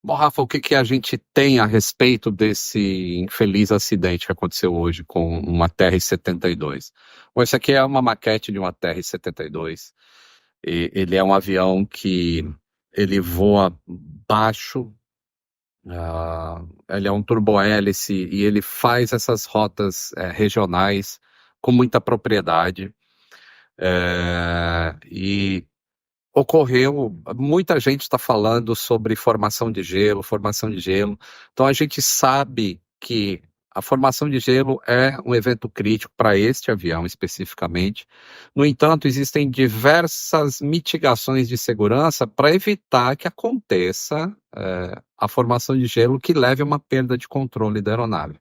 Bom, Rafa, o que que a gente tem a respeito desse infeliz acidente que aconteceu hoje com uma TR-72? Bom, isso aqui é uma maquete de uma TR-72. Ele é um avião que ele voa baixo, ele é um turbohélice e ele faz essas rotas regionais com muita propriedade. E ocorreu, muita gente está falando sobre formação de gelo, formação de gelo. Então a gente sabe que a formação de gelo é um evento crítico para este avião especificamente. No entanto, existem diversas mitigações de segurança para evitar que aconteça a formação de gelo que leve a uma perda de controle da aeronave.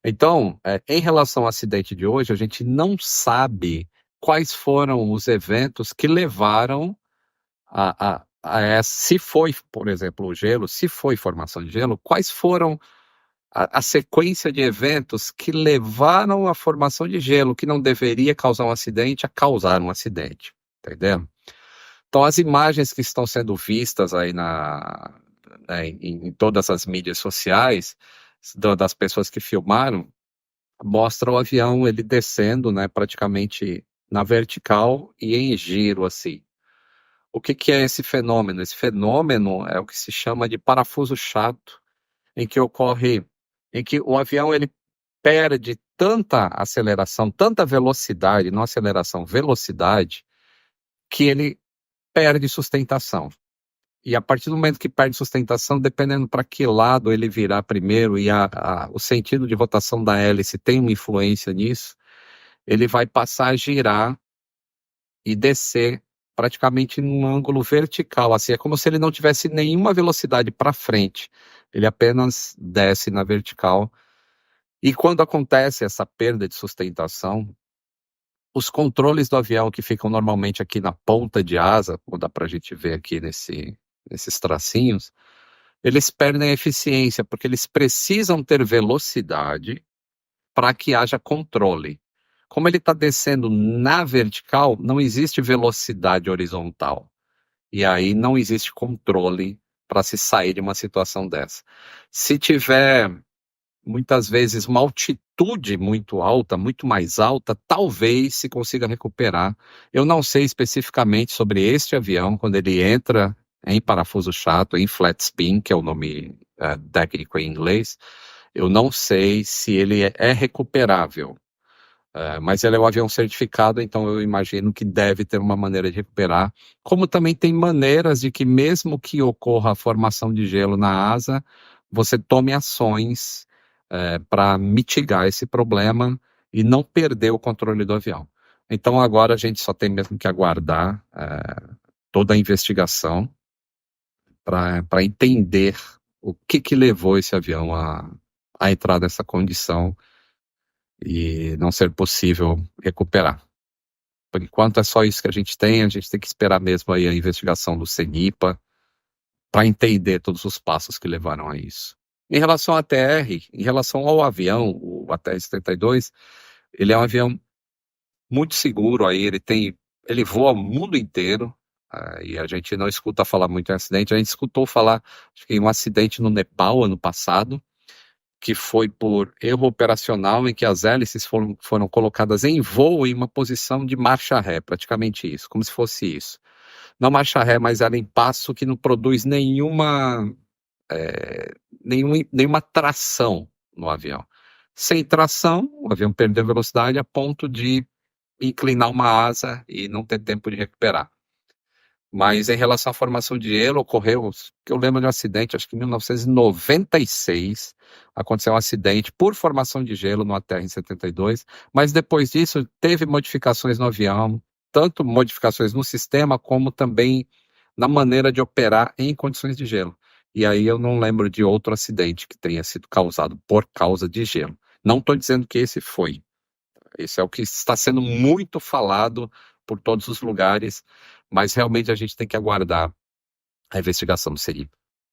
Então, em relação ao acidente de hoje, a gente não sabe quais foram os eventos que levaram se foi, por exemplo, o gelo, se foi formação de gelo, quais foram a sequência de eventos que levaram à formação de gelo, que não deveria causar um acidente, a causar um acidente, entendeu? Então, as imagens que estão sendo vistas aí em todas as mídias sociais, das pessoas que filmaram, mostram o avião ele descendo, né, praticamente na vertical e em giro, assim. O que que é esse fenômeno? Esse fenômeno é o que se chama de parafuso chato, em que ocorre, em que o avião ele perde tanta aceleração, tanta velocidade, não aceleração, velocidade, que ele perde sustentação. E a partir do momento que perde sustentação, dependendo para que lado ele virar primeiro e o sentido de rotação da hélice tem uma influência nisso, ele vai passar a girar e descer praticamente num ângulo vertical, assim, é como se ele não tivesse nenhuma velocidade para frente, ele apenas desce na vertical. E quando acontece essa perda de sustentação, os controles do avião que ficam normalmente aqui na ponta de asa, como dá para a gente ver aqui nesses tracinhos, eles perdem a eficiência, porque eles precisam ter velocidade para que haja controle. Como ele está descendo na vertical, não existe velocidade horizontal. E aí não existe controle para se sair de uma situação dessa. Se tiver, muitas vezes, uma altitude muito alta, muito mais alta, talvez se consiga recuperar. Eu não sei especificamente sobre este avião, quando ele entra em parafuso chato, em flat spin, que é o nome técnico em inglês, eu não sei se ele é recuperável. Mas ele é um avião certificado, então eu imagino que deve ter uma maneira de recuperar. Como também tem maneiras de que, mesmo que ocorra a formação de gelo na asa, você tome ações para mitigar esse problema e não perder o controle do avião. Então agora a gente só tem mesmo que aguardar toda a investigação para entender o que levou esse avião a entrar nessa condição e não ser possível recuperar. Por enquanto é só isso que a gente tem que esperar mesmo aí a investigação do CENIPA para entender todos os passos que levaram a isso. Em relação à TR, em relação ao avião, o ATR-72, ele é um avião muito seguro aí, ele voa o mundo inteiro, e a gente não escuta falar muito em acidente, a gente escutou falar acho que em um acidente no Nepal ano passado, que foi por erro operacional em que as hélices foram colocadas em voo em uma posição de marcha ré, praticamente isso, como se fosse isso. Não marcha ré, mas ela em passo que não produz nenhuma tração no avião. Sem tração, o avião perdeu velocidade a ponto de inclinar uma asa e não ter tempo de recuperar. Mas em relação à formação de gelo, ocorreu, que eu lembro de um acidente, acho que em 1996, aconteceu um acidente por formação de gelo no ATR-72, mas depois disso teve modificações no avião, tanto modificações no sistema, como também na maneira de operar em condições de gelo. E aí eu não lembro de outro acidente que tenha sido causado por causa de gelo. Não estou dizendo que esse foi. Esse é o que está sendo muito falado por todos os lugares, mas realmente a gente tem que aguardar a investigação do CENIPA.